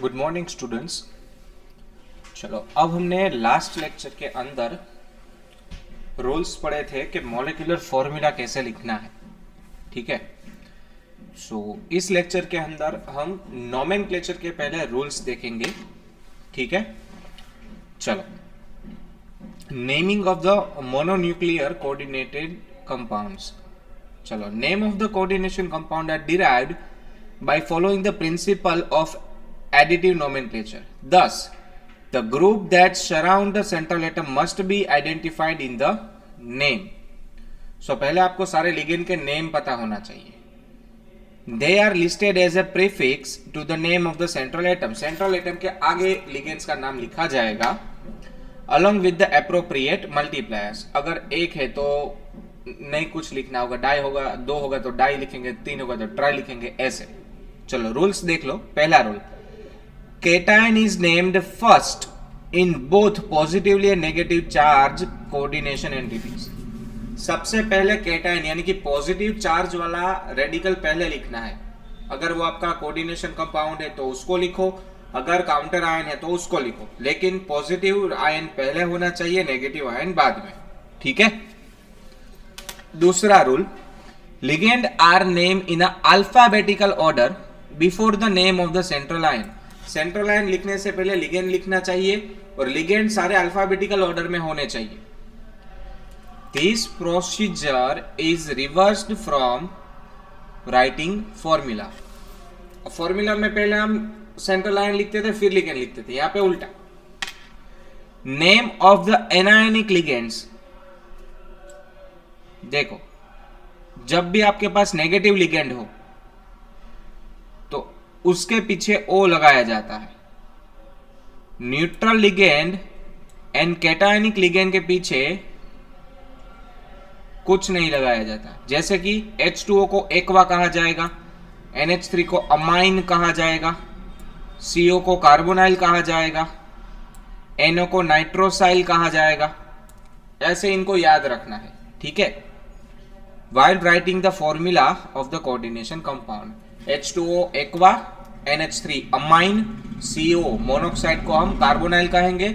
Good morning students. चलो, अब हमने लास्ट लेक्चर के अंदर रूल्स पढ़े थे कि मॉलिक्यूलर फॉर्मूला कैसे लिखना है। ठीक है। इस लेक्चर के अंदर हम नोमेनक्लेचर के पहले रूल्स देखेंगे। ठीक है। चलो, naming of the mononuclear coordinated compounds. चलो, name of the coordination compound are derived by following the principle of additive nomenclature. Thus, the group that surround the central atom must be identified in the name. So पहले आपको सारे ligand के name पता होना चाहिए. They are listed as a prefix to the name of the central atom. Central atom के आगे ligands का नाम लिखा जाएगा along with the appropriate multipliers. अगर एक है तो नहीं कुछ लिखना होगा, डाई होगा, दो होगा तो डाई लिखेंगे, तीन होगा तो ट्राई लिखेंगे, ऐसे. चलो रूल्स देख लो. पहला rule, cation is named first in both positively and negative charge coordination entities. सबसे पहले केटायन यानी कि पॉजिटिव चार्ज वाला रेडिकल पहले लिखना है. अगर वो आपका कोऑर्डिनेशन कंपाउंड है तो उसको लिखो, अगर काउंटर आयन है तो उसको लिखो, लेकिन पॉजिटिव आयन पहले होना चाहिए, नेगेटिव आयन बाद में. ठीक है. दूसरा rule, ligand are named in a alphabetical order before the name of the central ion. central ion लिखने से पहले ligand लिखना चाहिए और ligand सारे alphabetical order में होने चाहिए. This procedure is reversed from writing formula. Formula में पहले हम central ion लिखते थे फिर ligand लिखते थे, यहाँ पे उल्टा. Name of the anionic ligands. देखो, जब भी आपके पास नेगेटिव लिगेंड हो तो उसके पीछे ओ लगाया जाता है. Neutral ligand and cationic ligand के पीछे कुछ नहीं लगाया जाता. जैसे कि H2O को एक्वा कहा जाएगा, NH3 को अमाइन कहा जाएगा, CO को कार्बोनाइल कहा जाएगा, NO को नाइट्रोसाइल कहा जाएगा. ऐसे इनको याद रखना है. ठीक है. While writing the formula of the coordination compound, H2O aqua, NH3 amine, CO monoxide को हम कार्बोनाइल कहेंगे,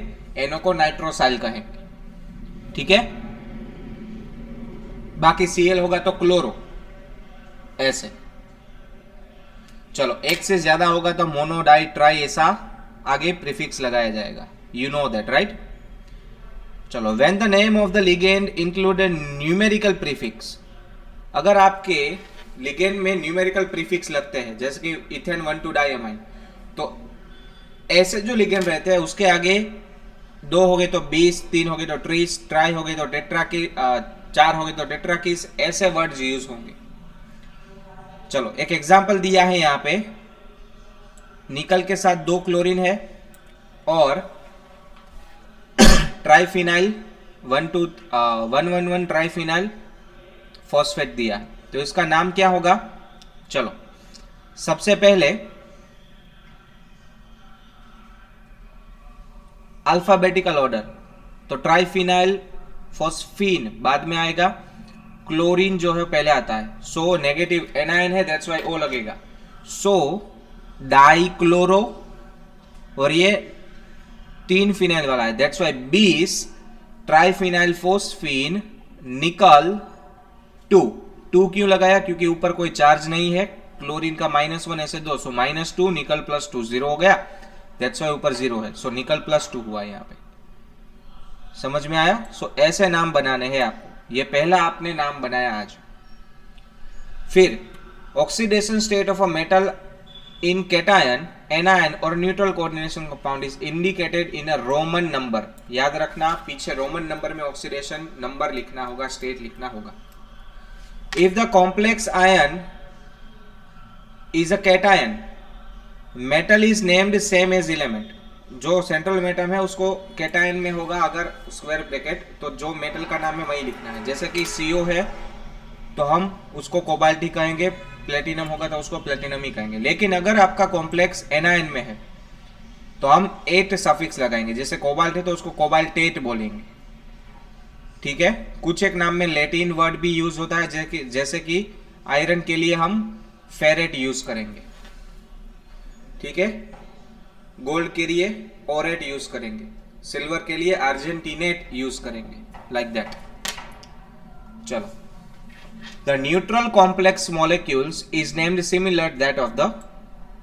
NO को नाइट्रोसाइल कहेंगे. ठीक है. बाकी Cl होगा तो क्लोरो, ऐसे. चलो, एक से ज्यादा होगा तो मोनो, डाई, ट्राई, ऐसा आगे प्रीफिक्स लगाया जाएगा. You know that, right? चलो, when the name of the ligand include a numerical prefix. अगर आपके लिगेंड में न्यूमेरिकल प्रीफिक्स लगते हैं, जैसे कि इथेन 1,2 डाइअमाइन, तो ऐसे जो लिगेंड रहते हैं उसके आगे 2 हो गए तो 20, 3 हो गए तो ट्रीस, ट्राई हो गए तो टेट्राकी, 4 हो गए तो टेट्राकीस, ऐसे वर्ड्स यूज होंगे. चलो, एक एग्जांपल दिया है यहाँ पे. निकल के साथ 2 क्लोरीन है और ट्राइफिनाइल 1,1,1 ट्राइफिनाइल फॉस्फेट दिया, तो इसका नाम क्या होगा? चलो, सबसे पहले अल्फाबेटिकल ऑर्डर, तो ट्राइफिनाइल फॉस्फीन बाद में आएगा, क्लोरीन जो है पहले आता है. सो नेगेटिव एनायन है, दैट्स वाई ओ लगेगा. सो डाइक्लोरो, और ये 3 फिनाइल वाला है, दैट्स वाई 20 ट्राइफिनाइल फॉस्फीन निकल 2 क्यों लगाया? क्योंकि ऊपर कोई चार्ज नहीं है, क्लोरीन का -1 ऐसे 2, सो -2 निकल +2 0 हो गया, दैट्स वाई ऊपर 0 है, सो निकल +2 हुआ यहाँ पे. समझ में आया? सो ऐसे नाम बनाने हैं आपको. ये पहला आपने नाम बनाया आज. फिर oxidation state of a metal in cation, anion और neutral coordination compound is indicated in a Roman number. याद रखना, पीछे रोमन नंबर में ऑक्सीडेशन नंबर लिखना होगा, स्टेट लिखना होगा. If the complex ion is a cation, metal is named same as element. जो सेंट्रल मेटल है उसको कैटायन में होगा अगर स्क्वायर ब्रैकेट, तो जो मेटल का नाम है वही लिखना है. जैसे कि CO है तो हम उसको कोबाल्ट ही कहेंगे, प्लेटिनम होगा तो उसको प्लेटिनम ही कहेंगे. लेकिन अगर आपका कॉम्प्लेक्स एनायन में है तो हम 8 सफिक्स लगाएंगे. जैसे कोबाल्ट है तो उसको कोबाल्टेट बोलेंगे. ठीक है. कुछ एक नाम में लैटिन वर्ड भी यूज होता है, जैसे कि आयरन के लिए हम फेरेट यूज करेंगे. ठीक है. गोल्ड के लिए ओरेट यूज करेंगे, सिल्वर के लिए अर्जेंटीनेट यूज करेंगे, लाइक दैट। चलो, the neutral complex molecules is named similar that of the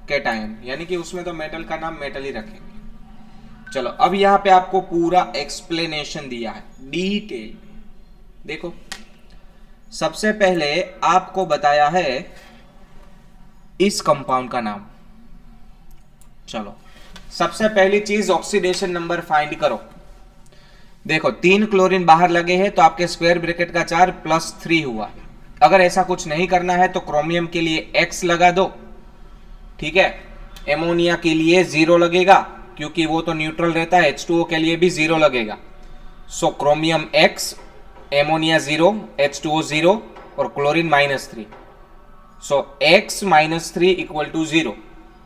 cation, यानी कि उसमें तो मेटल का नाम मेटल ही रखेंगे। चलो, अब यहां पे आपको पूरा एक्सप्लेनेशन दिया है डिटेल। देखो, सबसे पहले आपको बताया है इस कंपाउंड का नाम। चलो, सबसे पहली चीज ऑक्सीडेशन नंबर फाइंड करो। देखो, 3 क्लोरीन बाहर लगे हैं तो आपके स्क्वायर ब्रैकेट का चार्ज +3 हुआ। अगर ऐसा कुछ नहीं करना है तो क्रोमियम के लिए X लगा दो, ठीक है। एमोनिया के लिए 0 लगेगा क्योंकि वो तो न्यूट्रल रहता है, H2O के लिए भी 0 लगेगा। सो क्रोमियम X, एमोनिया 0, H2O 0 और क्लोरीन -3। सो X -3 = 0।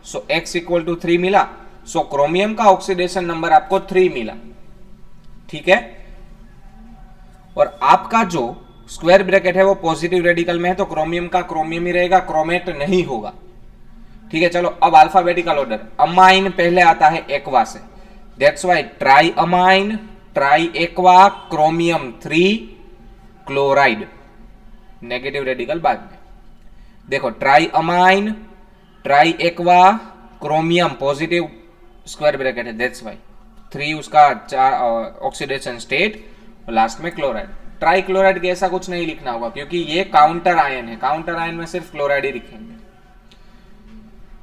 सो X = 3 मिला। सो क्रोमियम का ऑक्सीडेशन नंबर आपको 3 मिला, ठीक है। और आपका जो स्क्वायर ब्रैकेट है वो पॉजिटिव रेडिकल में है तो क्रोमियम का क्रोमियम ही रहेगा, क्रोमेट नहीं होगा, ठीक है। चलो, अब अल्फाबेटिकल ऑर्डर। अमाइन पहले आता है एक्वा से, that's why try amine, try aqua, chromium 3, chloride, negative radical बाद में। देखो, try amine, try aqua, chromium positive square bracket है, दैट्स व्हाई 3 उसका ऑक्सीडेशन स्टेट, लास्ट में क्लोराइड। ट्राई क्लोराइड के ऐसा कुछ नहीं लिखना होगा क्योंकि ये काउंटर आयन है, काउंटर आयन में सिर्फ क्लोराइड ही लिखेंगे।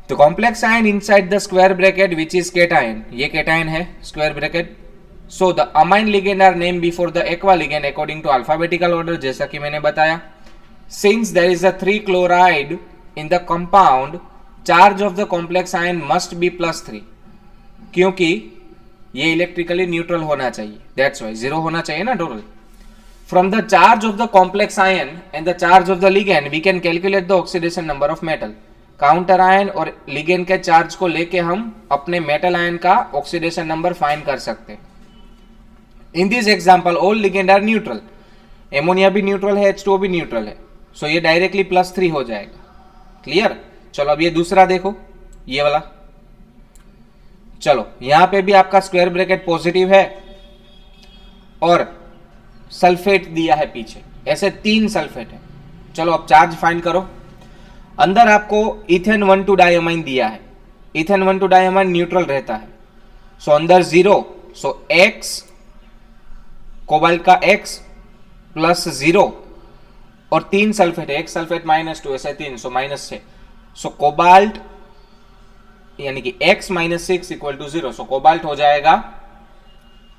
तो complex ion inside the square bracket which is cation, ये केटायन है square bracket. So the amine ligand are name before the aqua ligand according to alphabetical order, जैसा कि मैंने बताया। Since there is a 3 chloride in the compound, charge of the complex ion must be +3, क्योंकि ये electrically neutral होना चाहिए, that's why 0 होना चाहिए ना total. From the charge of the complex ion and the charge of the ligand we can calculate the oxidation number of metal. Counter ion और ligand के charge को लेके हम अपने मेटल आयन का ऑक्सीडेशन नंबर फाइंड कर सकते हैं। In this example all ligand are neutral, ammonia भी न्यूट्रल है, H2O भी न्यूट्रल है, सो ये डायरेक्टली +3 हो जाएगा। क्लियर? चलो, अब ये दूसरा देखो, ये वाला। चलो, यहां पे भी आपका स्क्वायर ब्रैकेट पॉजिटिव है और सल्फेट दिया है पीछे, ऐसे 3 सल्फेट है। चलो, अब चार्ज फाइंड करो। अंदर आपको इथेन 1,2 डायमाइन दिया है, इथेन 1,2 डायमाइन न्यूट्रल रहता है, सो अंदर 0, सो X, कोबाल्ट का X +0 और 3 सल्फेट है, एक सल्फेट -2, ऐसे 3, सो -6। सो कोबाल्ट यानी कि X -6 = 0, सो कोबाल्ट हो जाएगा,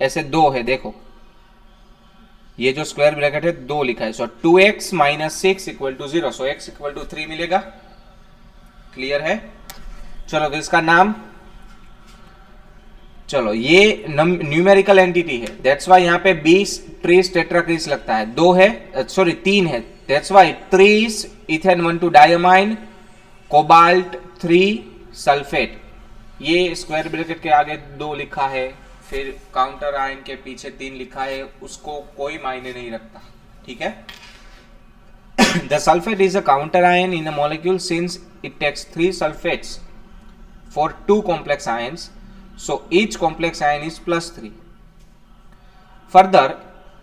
ऐसे 2 है, देखो ये जो स्क्वायर ब्रैकेट है 2 लिखा है, सो 2X -6 = 0, सो X = 3 मिलेगा। क्लियर है? चलो, तो इसका नाम, चलो ये न्यूमेरिकल एंटिटी है, दैट्स वाई यहाँ पे 20 ट्रीस टेट्राक्रीस लगता है, 2 है, सॉरी 3 है, that's why trees ethane 1,2 diamine, cobalt 3 sulphate. ये स्क्वायर ब्रैकेट के आगे 2 लिखा है, फिर काउंटर आयन के पीछे 3 लिखा है, उसको कोई मायने नहीं रखता, ठीक है। The sulphate is a counter ion in a molecule since it takes 3 sulphates for 2 complex ions, so each complex ion is +3. Further,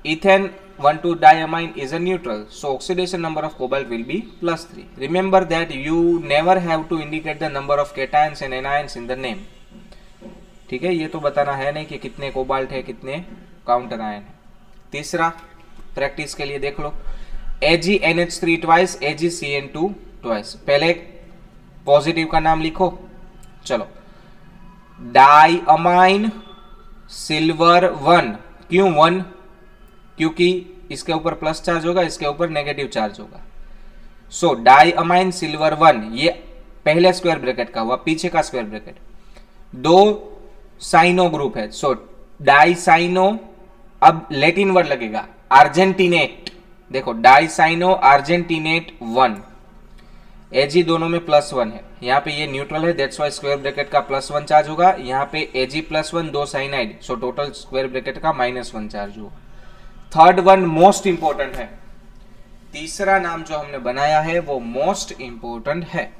ethane 1,2 diamine is a neutral, so oxidation number of cobalt will be +3. Remember that you never have to indicate the number of cations and anions in the name. ठीक है, ये तो बताना है नहीं कि कितने cobalt है, कितने काउंटर आयन है। तीसरा, प्रैक्टिस के लिए देख लो, AgNH3 twice, AgCN2 twice। पहले पॉजिटिव का नाम लिखो। चलो, डाई अमाइन सिल्वर 1, क्यों 1? क्योंकि इसके ऊपर प्लस चार्ज होगा, इसके ऊपर नेगेटिव चार्ज होगा। सो डाई अमाइन सिल्वर 1, ये पहले स्क्वायर ब्रैकेट का हुआ, पीछे का स्क्वायर ब्रैकेट। 2 साइनो ग्रुप है, सो डाई साइनो, अब लैटिन वर्ड लगेगा अर्जेंटिनेट, देखो डाई साइनो अर्जेंटिनेट 1। Ag दोनों में +1 है, यहाँ पे ये न्यूट्रल है, दैट्स वाई स्क्वायर ब्रैकेट का +1 चार्ज होगा, यहाँ पे Ag +1, 2 cyanide, so total square bracket का -1 चार्ज होगा। थर्ड वन मोस्ट इंपॉर्टेंट है, तीसरा नाम जो हमने बनाया है वो मोस्ट इंपॉर्टेंट है।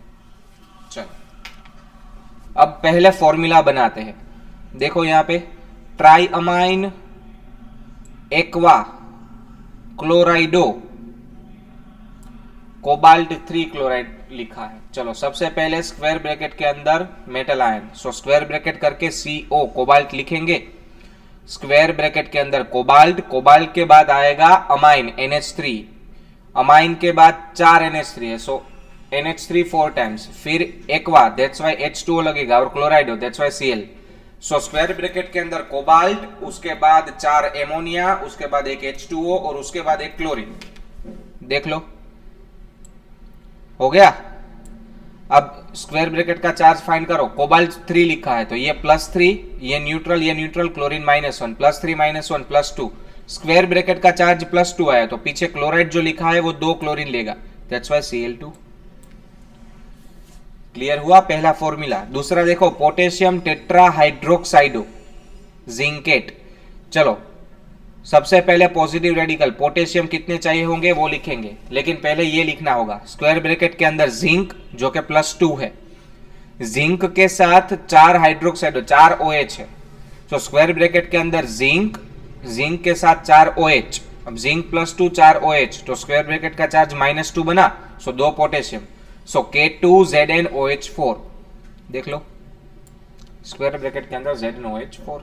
चलो, अब पहले फॉर्मूला बनाते हैं। देखो यहाँ पे try amine aqua क्लोराइडो cobalt 3 chloride लिखा है। चलो सबसे पहले स्क्वायर ब्रैकेट के अंदर मेटल आयन, सो स्क्वायर ब्रैकेट करके CO कोबाल्ट लिखेंगे, स्क्वायर ब्रैकेट के अंदर कोबाल्ट, कोबाल्ट के बाद आएगा अमाइन NH3, अमाइन के बाद 4 NH3 है, सो NH3 4 टाइम्स, फिर एक्वा दैट्स वाई H2O लगेगा और chlorido that's why Cl। So square bracket के अंदर कोबाल्ट, उसके बाद 4 एमोनिया, उसके बाद एक H2O और उसके बाद एक क्लोरीन। देख लो हो गया। अब स्क्वायर ब्रैकेट का चार्ज फाइंड करो। कोबाल्ट 3 लिखा है तो ये +3, ये न्यूट्रल, क्लोरीन -1, +3 -1 +2। स्क्वायर ब्रैकेट का चार्ज +2 आया तो पीछे क्लोराइड जो लिखा है वो 2 क्लोरीन लेगा, दैट्स वाई Cl2। क्लियर हुआ पहला फॉर्मूला। दूसरा देखो पोटेशियम टेट्रा हाइड्रोक्साइडो जिंकेट। चलो सबसे पहले पॉजिटिव रेडिकल पोटेशियम कितने चाहिए होंगे वो लिखेंगे, लेकिन पहले ये लिखना होगा स्क्वायर ब्रैकेट के अंदर जिंक जो कि +2 है, जिंक के साथ 4 हाइड्रोक्साइड 4 OH है, तो स्क्वायर ब्रैकेट के अंदर जिंक, जिंक के साथ 4 OH। अब जिंक +2 4 OH तो स्क्वायर ब्रैकेट का चार्ज -2 बना, सो 2 पोटेशियम, सो K2ZnOH4। देख लो स्क्वायर ब्रैकेट के अंदर ZnOH4।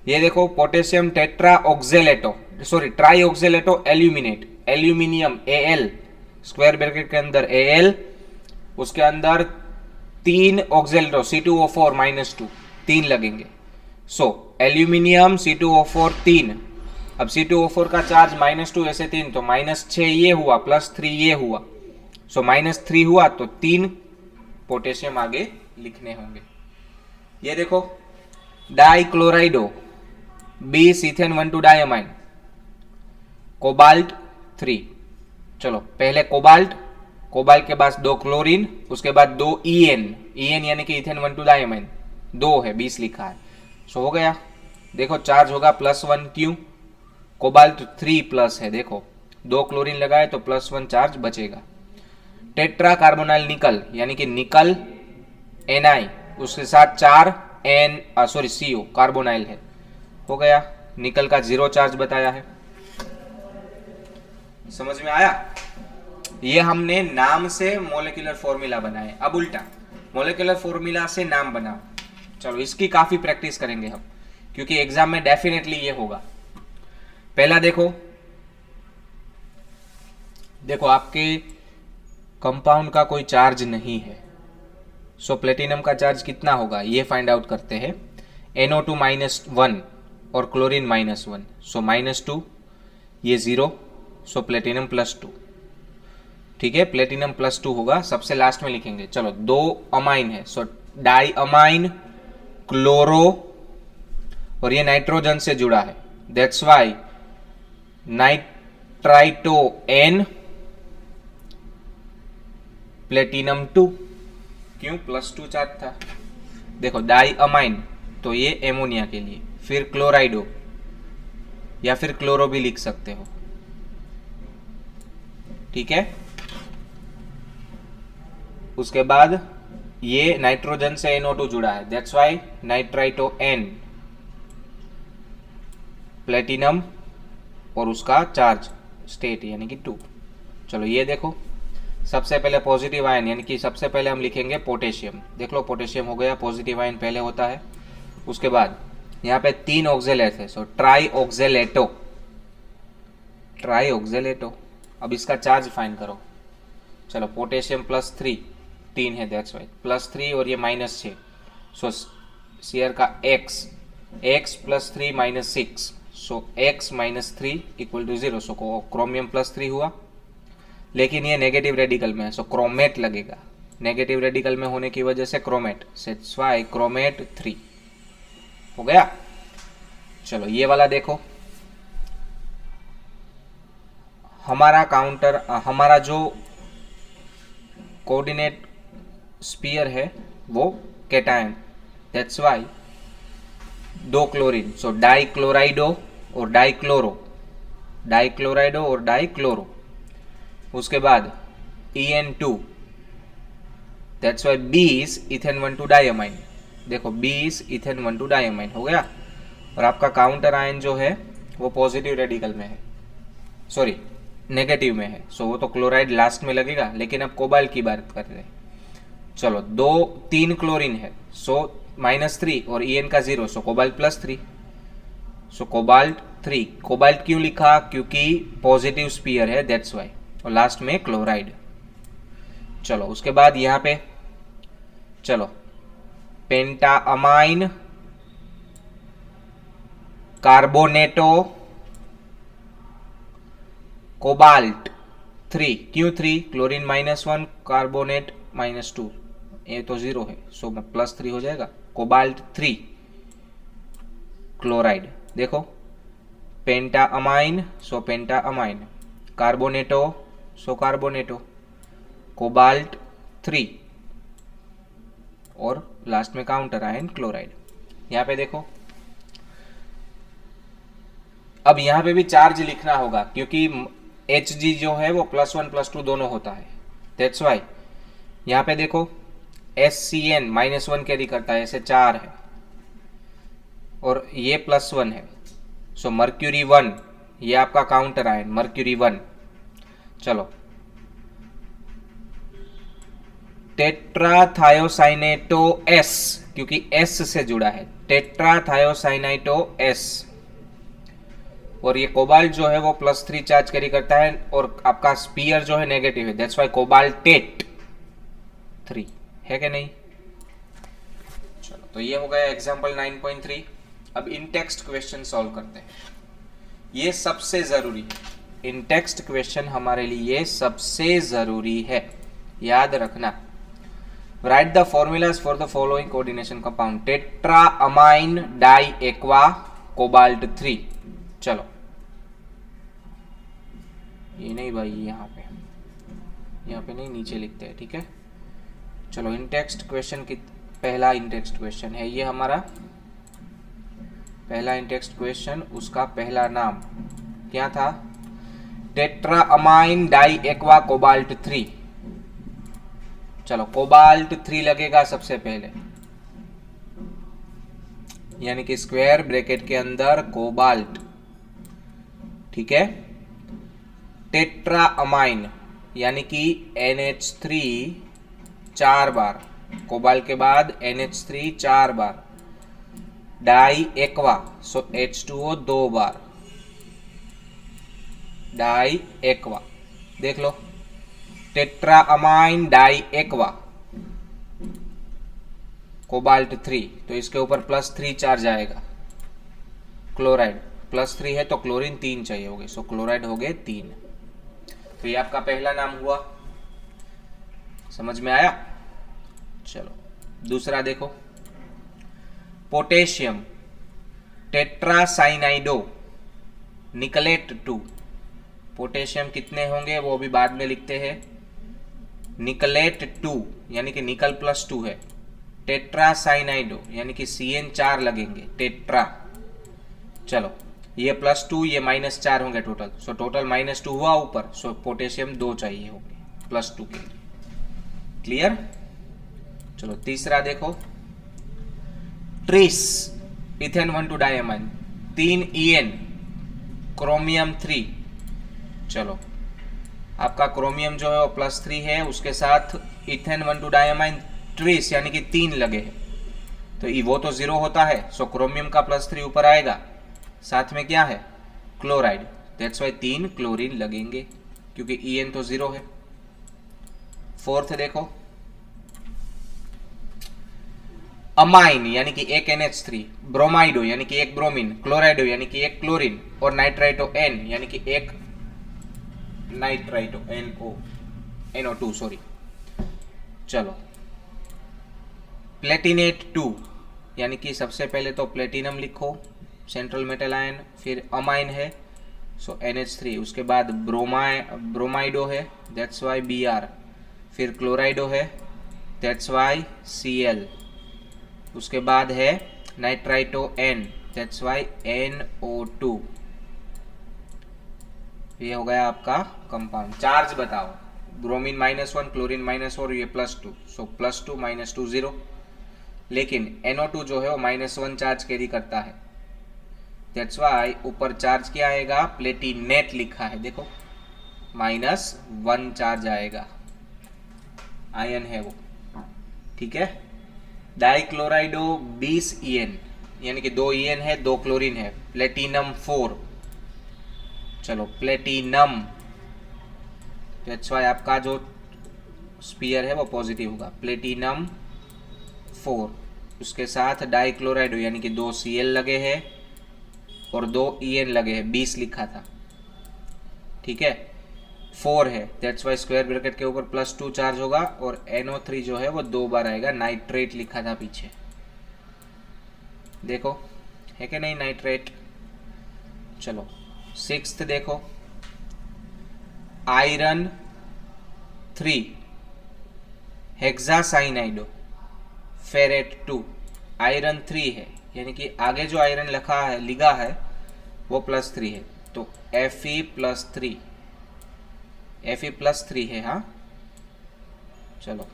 ये देखो potassium tetra oxalato sorry try oxalato aluminate, aluminium Al, square bracket के अंदर Al, उसके अंदर 3 ऑक्जेलेटो C2O4 -2, 3 लगेंगे, सो एल्यूमिनियम C2O4 3। अब C2O4 का चार्ज -2 ऐसे 3 तो -6 ये हुआ, +3 ये हुआ, सो -3 हुआ तो 3 पोटेशियम आगे लिखने होंगे। ये देखो डाइक्लोराइडो B-Cethane 1,2-diamine कोबाल्ट 3। चलो पहले कोबाल्ट, कोबाल्ट के बाद 2 क्लोरीन, उसके बाद 2 EN यानी कि इथेन 1,2-diamine 2 है, 20 लिखा है, सो हो गया। देखो चार्ज होगा +1, क्यों? कोबाल्ट 3 प्लस है, देखो 2 क्लोरीन लगाए तो +1 चार्ज बचेगा। टेट्रा कार्बोनाइल निकल यानी कि निकल Ni, उसके साथ 4 CO कार्बोनाइल है, हो गया। निकल का 0 चार्ज बताया है, समझ में आया? ये हमने नाम से मॉलिक्यूलर फॉर्मूला बनाए, अब उल्टा मॉलिक्यूलर फॉर्मूला से नाम बनाओ। चलो इसकी काफी प्रैक्टिस करेंगे हम, क्योंकि एग्जाम में डेफिनेटली ये होगा। पहला देखो आपके कंपाउंड का कोई चार्ज नहीं है, सो प्लेटिनम का चार्ज कितना होगा ये फाइंड आउट करते हैं। NO2 -1 और क्लोरीन -1, सो -2, ये 0, सो प्लेटिनम +2। ठीक है, प्लेटिनम +2 होगा, सबसे लास्ट में लिखेंगे। चलो 2 अमाइन है, सो डाई अमाइन क्लोरो, और ये नाइट्रोजन से जुड़ा है, that's why nitrito N platinum 2, क्यों? +2 चार्ज था। देखो डाई अमाइन तो ये एमोनिया के लिए, फिर क्लोराइडो या फिर क्लोरो भी लिख सकते हो, ठीक है। उसके बाद ये नाइट्रोजन से NO2 जुड़ा है, that's why nitrito N platinum और उसका चार्ज स्टेट यानी कि 2। चलो ये देखो सबसे पहले पॉजिटिव आयन यानी कि सबसे पहले हम लिखेंगे पोटेशियम। देख लो पोटेशियम हो गया, पॉजिटिव आयन पहले होता है। उसके बाद यहाँ पे 3 ऑक्जेलेट है, सो ट्राई ऑक्जेलेटो। अब इसका चार्ज फाइंड करो। चलो पोटेशियम +3, 3 है, दैट्स वाई +3 और ये -6, सो शेयर का x +3 -6, सो x -3 = 0, सो क्रोमियम +3 हुआ। लेकिन ये नेगेटिव रेडिकल में है, सो क्रोमेट लगेगा, नेगेटिव रेडिकल में होने की वजह से क्रोमेट, दैट्स वाई क्रोमेट 3 हो गया। चलो ये वाला देखो, हमारा जो कोऑर्डिनेट स्फीयर है वो cation, that's why 2 chlorine, so dichlorido और डाइक्लोरो। उसके बाद EN2 that's why B is ethane 1 two diamine. देखो B is ethane 1 two diamine हो गया, और आपका काउंटर आयन जो है वो पॉजिटिव रेडिकल में है, सॉरी नेगेटिव में है, सो वो तो क्लोराइड लास्ट में लगेगा। लेकिन अब कोबाल्ट की बात कर रहे हैं। चलो 3 क्लोरीन है, सो -3 और ई एन का 0, सो कोबाल्ट +3, सो कोबाल्ट 3। कोबाल्ट क्यों लिखा? क्योंकि पॉजिटिव स्पीयर है, दैट्स वाई, और लास्ट में क्लोराइड। चलो उसके बाद यहां पे चलो पेंटाअमाइन कार्बोनेटो कोबाल्ट 3। क्यों 3? क्लोरीन -1 कार्बोनेट -2, ये तो 0 है, सो +3 हो जाएगा। Cobalt 3 chloride. देखो पेंटाअमाइन, सो पेंटाअमाइन, कार्बोनेटो, सो कार्बोनेटो, कोबाल्ट 3 और लास्ट में काउंटर आयन क्लोराइड। यहां पे देखो, अब यहां पे भी चार्ज लिखना होगा क्योंकि Hg जो है वो +1 +2 दोनों होता है, दैट्स वाई। यहां पे देखो SCN -1 कैरी करता है, ऐसे 4 है, और ये +1 है, सो मर्क्यूरी 1, ये आपका काउंटर आयन मर्क्यूरी 1। चलो टेट्राथायोसाइनेटो S, क्योंकि S से जुड़ा है, टेट्राथायोसाइनाइटो S, और ये कोबाल्ट जो है वो +3 चार्ज कैरी करता है, और आपका स्पीयर जो है नेगेटिव है, दैट्स वाई कोबाल्टेट 3 है कि नहीं। चलो तो ये हो गया एग्जांपल 9.3। अब इन टेक्स्ट क्वेश्चन सॉल्व करते हैं, ये सबसे जरूरी है। इन टेक्स्ट क्वेश्चन हमारे लिए सबसे जरूरी है, याद रखना। Write the formulas for the following coordination compound, tetraammine di aqua cobalt 3। चलो ये नहीं भाई, यहाँ पे नहीं, नीचे लिखते हैं, ठीक है। चलो इन टेक्स्ट क्वेश्चन की पहला इन टेक्स्ट क्वेश्चन है ये हमारा, पहला इन टेक्स्ट क्वेश्चन, उसका पहला नाम क्या था? टेट्राअमाइन डाई एक्वा कोबाल्ट 3। चलो कोबाल्ट 3 लगेगा सबसे पहले, यानी कि स्क्वायर ब्रैकेट के अंदर कोबाल्ट, ठीक है। टेट्राअमाइन यानी कि NH3 4 बार, कोबाल्ट के बाद NH3 4 बार, डाई एक्वा, सो H2O 2 बार, डाई एक्वा। देख लो टेट्राअमाइन डाई एक्वा कोबाल्ट 3, तो इसके ऊपर +3 चार्ज आएगा। क्लोराइड +3 है तो क्लोरीन 3 चाहिए होगे, सो क्लोराइड हो गए 3। तो ये आपका पहला नाम हुआ, समझ में आया। चलो दूसरा देखो, पोटेशियम टेट्रासाइनाइडो निकलेट 2। पोटेशियम कितने होंगे वो भी बाद में लिखते हैं, निकलेट 2 यानी कि निकल +2 है, टेट्रासाइनाइडो यानी कि CN 4 लगेंगे, टेट्रा। चलो ये +2 ये -4 होंगे टोटल, सो टोटल -2 हुआ ऊपर, सो पोटेशियम 2 चाहिए होंगे +2 के लिए। क्लियर। चलो तीसरा देखो, tris ethane 1 two diamine 3 EN chromium 3। चलो आपका क्रोमियम जो है वो +3 है, उसके साथ इथेन 1 टू डाइअमाइन ट्रिस यानी कि 3 लगे हैं, तो वो तो 0 होता है, सो क्रोमियम का +3 ऊपर आएगा, साथ में क्या है? क्लोराइड, दैट्स वाई 3 क्लोरीन लगेंगे क्योंकि EN तो 0 है। फोर्थ देखो, अमाइन यानी कि एक NH3, ब्रोमाइडो यानी कि एक ब्रोमीन, क्लोराइडो यानी कि एक क्लोरीन, और नाइट्राइटो N यानी कि एक नाइट्राइटो NO2 सॉरी। चलो प्लेटिनेट 2 यानी कि सबसे पहले तो प्लेटिनम लिखो, सेंट्रल मेटल आयन, फिर अमाइन है, सो NH3, उसके बाद ब्रोमाइडो है, दैट्स वाई Br, फिर क्लोराइडो है, दैट्स वाई Cl, उसके बाद है nitrito N, that's why NO2। ये हो गया आपका कंपाउंड। चार्ज बताओ, ब्रोमीन -1, क्लोरीन -4, ये +2, सो +2 -2 0। लेकिन NO2 जो है वो -1 चार्ज कैरी करता है, दैट्स वाई ऊपर चार्ज क्या आएगा, प्लेटिनेट लिखा है, देखो -1 चार्ज आएगा, आयन है वो, ठीक है। डाइक्लोराइडो 20 EN, यानी कि 2 EN है, 2 क्लोरीन है, प्लेटिनम 4, चलो प्लेटिनम, दैट्स वाई आपका जो स्पीयर है वो पॉजिटिव होगा, प्लेटिनम 4। उसके साथ डाइक्लोराइडो यानी कि 2 Cl लगे हैं और 2 EN लगे हैं, 20 लिखा था, ठीक है, 4 है, दैट्स वाई स्क्वायर ब्रैकेट के ऊपर +2 चार्ज होगा और NO3 जो है वो 2 बार आएगा, नाइट्रेट लिखा था पीछे, देखो है कि नहीं नाइट्रेट। चलो 6th देखो, आयरन 3 हेक्सासाइनाइडो फेरेट 2, आयरन 3 है, यानी कि आगे जो आयरन लिखा है वो +3 है, तो Fe+3, Fe+3 है, हाँ। चलो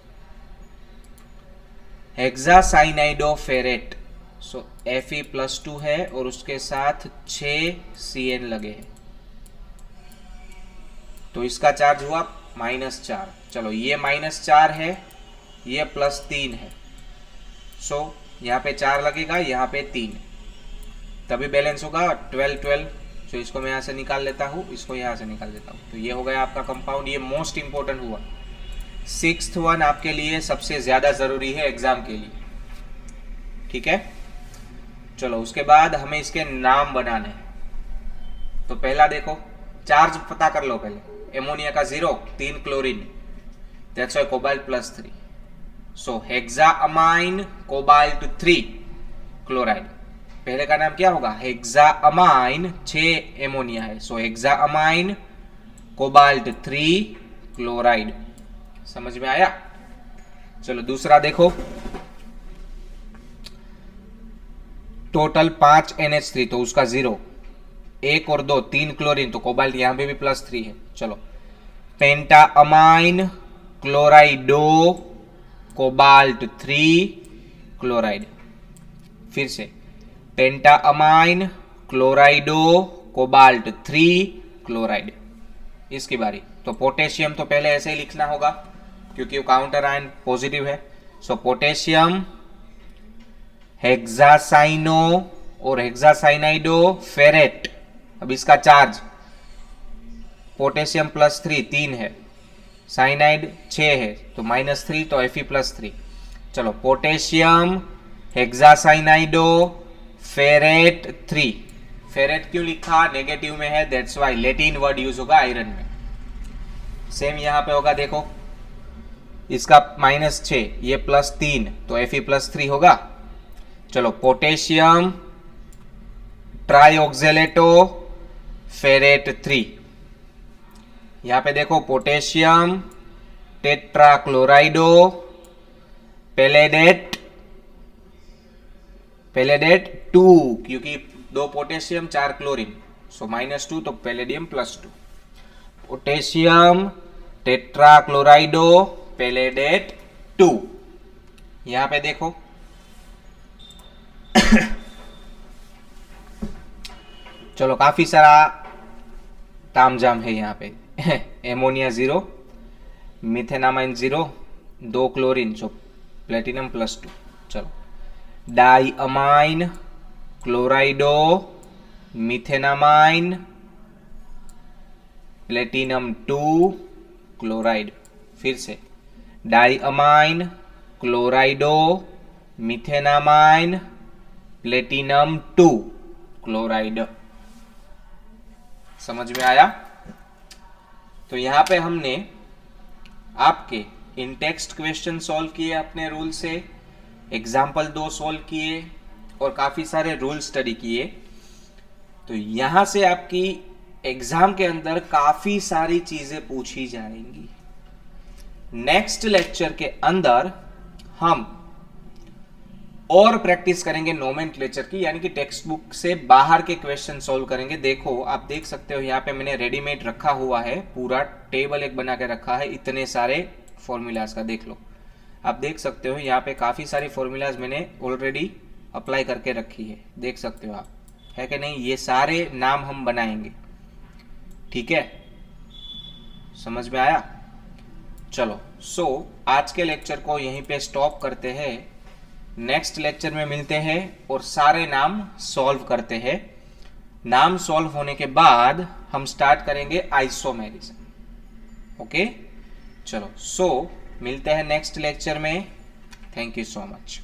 हेक्सासाइनाइडो फेरेट, सो Fe+2 है और उसके साथ 6 Cn लगे हैं, तो इसका चार्ज हुआ -4। चलो ये -4 है, ये +3 है, सो यहाँ पे 4 लगेगा, यहाँ पे 3, तभी बैलेंस होगा 12-12। सो इसको मैं यहाँ से निकाल लेता हूँ, इसको यहाँ से निकाल देता हूँ, तो ये हो गया आपका कंपाउंड। ये मोस्ट इंपॉर्टेंट हुआ, 6th वन आपके लिए सबसे ज़्यादा ज़रूरी है एग्जाम के लिए, ठीक है। चलो उसके बाद हमें इसके नाम बनाने हैं, तो पहला देखो चार्ज पता कर लो पहले, एमोनिया का 0, 3 chlorine, that's why cobalt +3, so hexaammine cobalt 3 chloride, पहले का नाम क्या होगा, हेक्साअमाइन, 6 एमोनिया है, सो हेक्साअमाइन कोबाल्ट 3 क्लोराइड, समझ में आया। चलो दूसरा देखो, टोटल 5 NH3, तो उसका 0, 1 और 2 3 क्लोरीन, तो कोबाल्ट यहां पे भी +3 है। चलो पेंटाअमाइन क्लोराइडो कोबाल्ट 3 क्लोराइड, फिर से पेंटाअमाइन क्लोराइडो कोबाल्ट 3 क्लोराइड, इसकी बारी। तो पोटेशियम तो पहले ऐसे ही लिखना होगा क्योंकि वो काउंटर आयन पॉजिटिव है, सो पोटेशियम हेक्सासाइनो और हेक्सासाइनाइडो फेरेट। अब इसका चार्ज पोटेशियम +3 3 है, साइनाइड 6 है, तो -3, तो Fe+3। चलो पोटेशियम हेक्सासाइनाइडो फेरेट 3, फेरेट क्यों लिखा, नेगेटिव में है, that's why Latin word use होगा आयरन में। सेम यहां पे होगा, देखो इसका -6, ये +3, तो Fe+3 होगा। चलो पोटेशियम ट्राइऑक्जेलेटो फेरेट 3, यहां पे देखो पोटेशियम टेट्राक्लोराइडो पेलेडेट 2, क्योंकि 2 पोटेशियम 4 क्लोरीन, सो -2, तो पैलेडियम +2, पोटेशियम टेट्राक्लोराइडो पेलेडेट 2। यहां पे देखो चलो काफी सारा तामझाम है यहाँ पे एमोनिया 0, मिथेनामाइन 0, 2 क्लोरीन, सो प्लेटिनम +2। चलो डाइअमाइन क्लोराइडो मिथेनामाइन प्लेटिनम 2 क्लोराइड, फिर से डाइअमाइन क्लोराइडो मिथेनामाइन प्लेटिनम 2 क्लोराइड, समझ में आया। तो यहां पे हमने आपके इन टेक्स्ट क्वेश्चन सॉल्व किए अपने रूल से, एग्जाम्पल 2 सॉल्व किए और काफी सारे रूल स्टडी किए। तो यहां से आपकी एग्जाम के अंदर काफी सारी चीजें पूछी जाएंगी। नेक्स्ट लेक्चर के अंदर हम और प्रैक्टिस करेंगे नोमेनक्लेचर की, यानी कि टेक्स्ट बुक से बाहर के क्वेश्चन सॉल्व करेंगे। देखो आप देख सकते हो यहाँ पे मैंने रेडीमेड रखा हुआ है, पूरा टेबल एक बना के रखा है इतने सारे फॉर्मूलाज का। देख लो, आप देख सकते हो यहाँ पे काफ़ी सारी फॉर्मूलाज मैंने ऑलरेडी अप्लाई करके रखी है, देख सकते हो आप, है कि नहीं। ये सारे नाम हम बनाएंगे, ठीक है, समझ में आया। चलो आज के लेक्चर को यहीं पे स्टॉप करते हैं। नेक्स्ट लेक्चर में मिलते हैं और सारे नाम सॉल्व करते हैं। नाम सॉल्व होने के बाद हम स्टार्ट करेंगे आइसोमेरिज्म। ओके, चलो मिलते हैं नेक्स्ट लेक्चर में। Thank you so much.